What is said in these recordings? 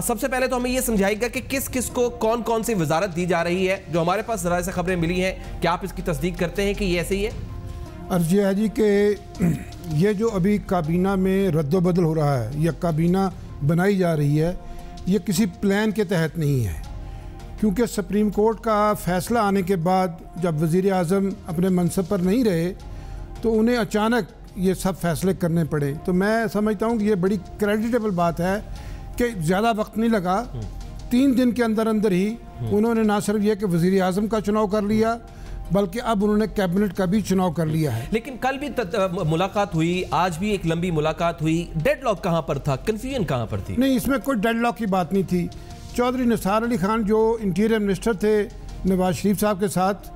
सबसे पहले तो हमें यह समझाइएगा कि किस किस को कौन कौन सी वजारत दी जा रही है। जो हमारे पास जरा से खबरें मिली हैं, क्या आप इसकी तस्दीक करते हैं कि ये ऐसे ही है? अर्ज है जी कि ये जो अभी काबीना में रद्दोबदल हो रहा है या काबीना बनाई जा रही है, ये किसी प्लान के तहत नहीं है, क्योंकि सुप्रीम कोर्ट का फ़ैसला आने के बाद जब वज़ीर आज़म अपने मनसब पर नहीं रहे तो उन्हें अचानक ये सब फैसले करने पड़े। तो मैं समझता हूँ कि ये बड़ी क्रेडिटेबल बात है कि ज़्यादा वक्त नहीं लगा, 3 दिन के अंदर अंदर ही उन्होंने ना सिर्फ ये कि वज़ीर आज़म का चुनाव कर लिया बल्कि अब उन्होंने कैबिनेट का भी चुनाव कर लिया है। लेकिन कल भी मुलाकात हुई, आज भी एक लंबी मुलाकात हुई, डेडलॉक कहाँ पर था, कन्फ्यूजन कहाँ पर थी? नहीं, इसमें कोई डेडलॉक की बात नहीं थी। चौधरी निसार अली खान जो इंटीरियर मिनिस्टर थे नवाज शरीफ साहब के साथ,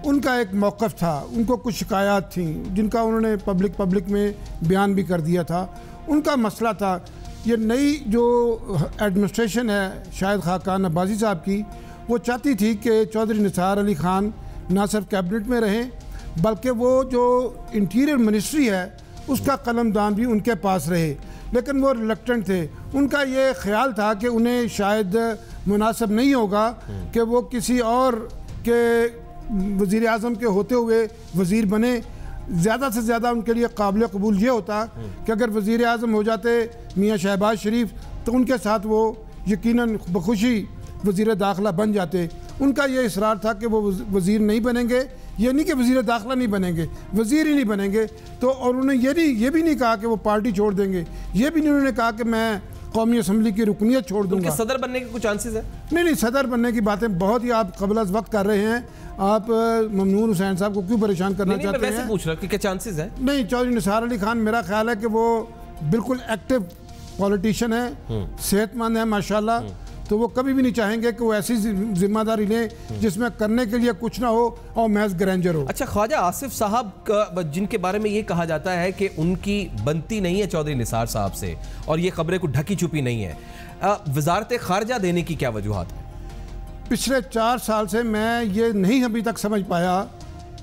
उनका एक मौक़िफ़ था, उनको कुछ शिकायत थी जिनका उन्होंने पब्लिक में बयान भी कर दिया था। उनका मसला था ये नई जो एडमिनिस्ट्रेशन है शायद खाकान अब्बासी साहब की, वो चाहती थी कि चौधरी निसार अली खान ना सिर्फ कैबिनेट में रहें बल्कि वो जो इंटीरियर मिनिस्ट्री है उसका कलमदान भी उनके पास रहे, लेकिन वो रिलक्टेंट थे। उनका ये ख्याल था कि उन्हें शायद मुनासिब नहीं होगा कि वो किसी और के वज़ीर आज़म के होते हुए वज़ीर बने। ज़्यादा से ज़्यादा उनके लिए काबिल कबूल ये होता कि अगर वज़ीर आज़म हो जाते मियाँ शहबाज शरीफ तो उनके साथ वो यकीनन बखुशी वज़ीर दाखिला बन जाते। उनका ये इसरार था कि वो वज़ीर नहीं बनेंगे, ये नहीं कि वज़ीर दाखिला नहीं बनेंगे, वज़ीर ही नहीं बनेंगे। तो और उन्होंने ये भी नहीं कहा कि वो पार्टी छोड़ देंगे, ये भी नहीं उन्होंने कहा कि मैं कौमी असम्बली की रुकनियत छोड़ दूंगा। सदर बनने के कुछ चांसेस है? नहीं, सदर बनने की बातें बहुत ही आप कबल अज़ वक्त कर रहे हैं। आप ममनून हुसैन साहब को क्यों परेशान करना चाहते हैं? मैं वैसे पूछ रहा कि क्या चांसेस है? नहीं, चौधरी निसार अली खान मेरा ख्याल है कि वो बिल्कुल एक्टिव पॉलिटिशियन है, सेहतमंद है माशाल्लाह, तो वो कभी भी नहीं चाहेंगे कि वो ऐसी जिम्मेदारी लें जिसमें करने के लिए कुछ ना हो और महज ग्रैंडर हो। अच्छा, ख्वाजा आसिफ साहब का जिनके बारे में ये कहा जाता है कि उनकी बनती नहीं है चौधरी निसार साहब से और ये खबरें को ढकी छुपी नहीं है, वजारत खारजा देने की क्या वजूहात है? पिछले 4 साल से मैं ये नहीं अभी तक समझ पाया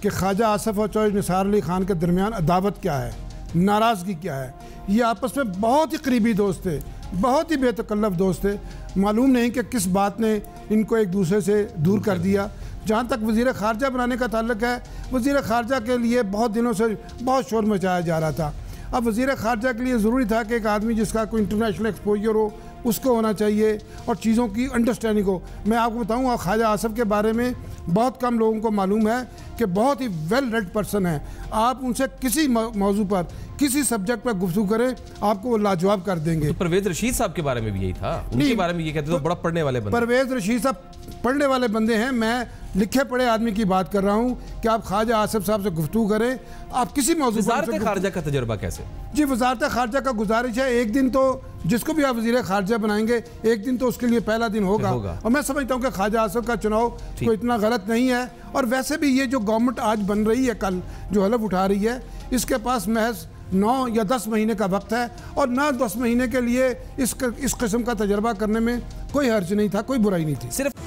कि ख्वाजा आसिफ और चौधरी निसार अली खान के दरमियान अदावत क्या है, नाराज़गी क्या है। ये आपस में बहुत ही करीबी दोस्त थे, बहुत ही बेतकल्लफ दोस्त थे। मालूम नहीं कि किस बात ने इनको एक दूसरे से दूर कर दिया। जहाँ तक वज़ीर ख़ारजा बनाने का ताल्लुक है, वज़ीर ख़ारजा के लिए बहुत दिनों से बहुत शोर मचाया जा रहा था। अब वज़ीर ख़ारजा के लिए ज़रूरी था कि एक आदमी जिसका कोई इंटरनेशनल एक्सपोजर हो उसको होना चाहिए और चीज़ों की अंडरस्टैंडिंग हो। मैं आपको बताऊँ, ख्वाजा आसिफ के बारे में बहुत कम लोगों को मालूम है कि बहुत ही वेल रेड पर्सन है। आप उनसे किसी मौजू पर किसी सब्जेक्ट पर गुफ्तगू करें, आपको वो लाजवाब कर देंगे। तो परवेज़ रशीद साहब के बारे में भी यही था, उनके बारे में ये कहते थे बड़ा पढ़ने वाले बंदे। परवेज़ रशीद साहब पढ़ने वाले बंदे हैं, मैं लिखे पढ़े आदमी की बात कर रहा हूँ कि आप ख्वाजा आसिफ साहब से गुफ्तगू करें, आप किसी मौजू पर। वज़ारत ख़ारजा का तजुर्बा कैसे? जी, वज़ारत ख़ारजा का गुजारिश है, एक दिन तो जिसको भी आप वज़ीर ख़ारजा बनाएंगे एक दिन तो उसके लिए पहला दिन होगा। और मैं समझता हूँ कि ख्वाजा आसिफ का चुनाव कोई इतना गलत नहीं है। और वैसे भी ये जो गवर्नमेंट आज बन रही है, कल जो हलफ उठा रही है, इसके पास महज 9 या 10 महीने का वक्त है और 9-10 महीने के लिए इस किस्म का तजर्बा करने में कोई हर्ज नहीं था, कोई बुराई नहीं थी। सिर्फ